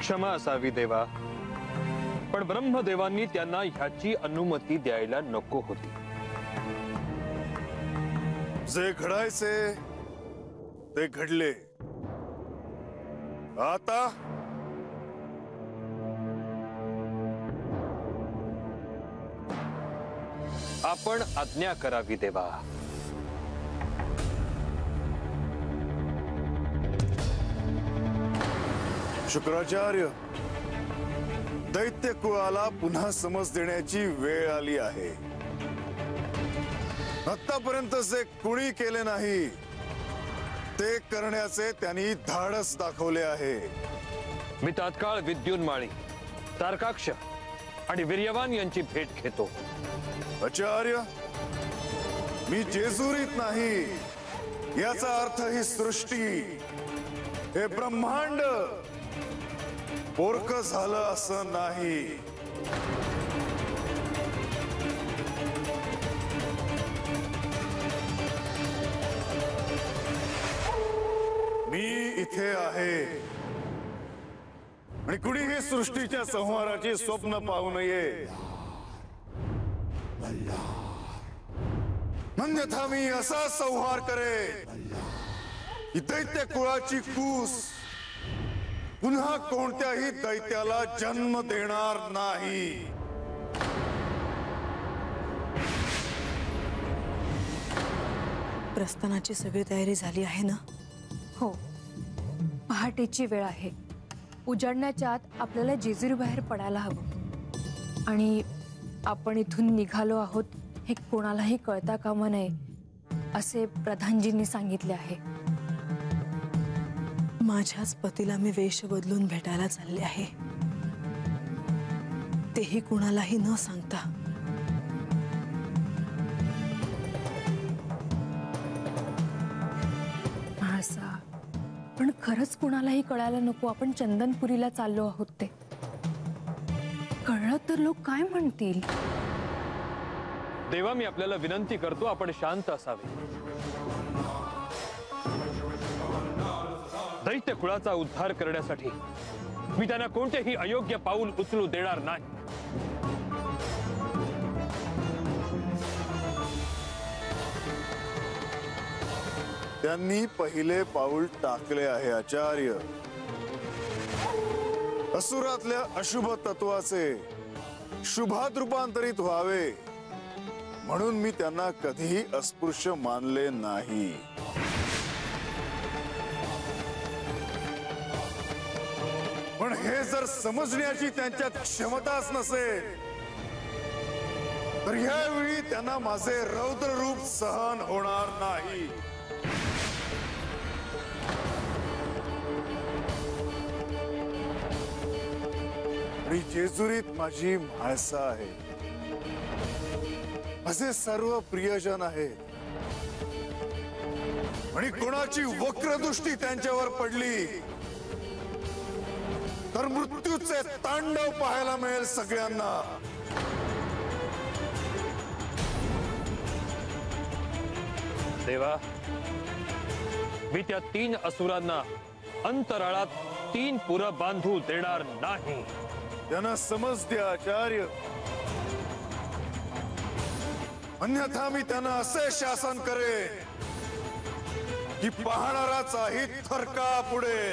क्षमा असावी देवा, पण ब्रह्मदेवांनी त्यांना ह्याची अनुमती द्यायला नको होती। जे घडायचे ते घडले। आता आपण आज्ञा करावी देवा। शुक्राचार्य, दैत्य कुळाला पुन्हा समज देण्याची वेळ आली आहे। आतापर्यंत जे कुणी केले नाही ते करण्याचे त्यांनी धाडस दाखवले आहे। मी तात्काळ विद्युन्माळी, तारकाक्ष आणि वीर्यवान यांची भेट घेतो। आचार्य, मी जेजुरीत नाही याचा अर्थ ही सृष्टी, हे ब्रह्मांड पोरक झालं असं नाही। मी इथे आहे आणि कुणीही सृष्टीच्या संहाराची स्वप्न पाहू नये, अन्यथा मी असा संहार करेन की दैत्य कुळाची कूस पुन्हा कोणत्याही दैत्याला जन्म देणार नाही। प्रस्थानाची सगळी तयारी झाली आहे ना? हो, पहाटेची वेळ आहे। उजाडण्याच्या आत आपल्याला जेजुरी बाहेर पडायला हवं आणि आपण इथून निघालो आहोत हे कोणालाही कळता कामा नये असे प्रधानजींनी सांगितले आहे। माझ्याच पतीला मी वेश बदलून भेटायला चालले आहे, तेही कोणालाही न सांगता। म्हाळसा, पण खरंच कोणालाही कळायला नको आपण चंदनपुरीला चाललो आहोत ते। कळलं तर लोक काय म्हणतील? देवा, मी आपल्याला विनंती करतो, आपण शांत असावे। दैत्य कुळाचा उद्धार करण्यासाठी मी त्यांना कोणतेही अयोग्य पाऊल उचलू देणार नाही। त्यांनी पहिले पाऊल टाकले आहे आचार्य। असुरातल्या अशुभ तत्वाचे शुभात रूपांतरित व्हावे म्हणून मी त्यांना कधीही अस्पृश्य मानले नाही। पण हे जर समजण्याची त्यांच्यात क्षमताच नसेल तर यावेळी त्यांना माझे रौद्र रूप सहन होणार नाही। आणि जेजुरीत माझी म्हाळसा आहे, माझे सर्व प्रियजन आहेत आणि कोणाची वक्रदृष्टी त्यांच्यावर पडली तर मृत्यूचे तांडव पाहायला मिळेल सगळ्यांना। देवा, मी त्या 3 असुरांना अंतराळात 3 पुर बांधू देणार नाही। त्यांना समज द्या आचार्य, अन्यथा मी त्यांना असे शासन करेन की पाहणाराचाही थरका पुढे।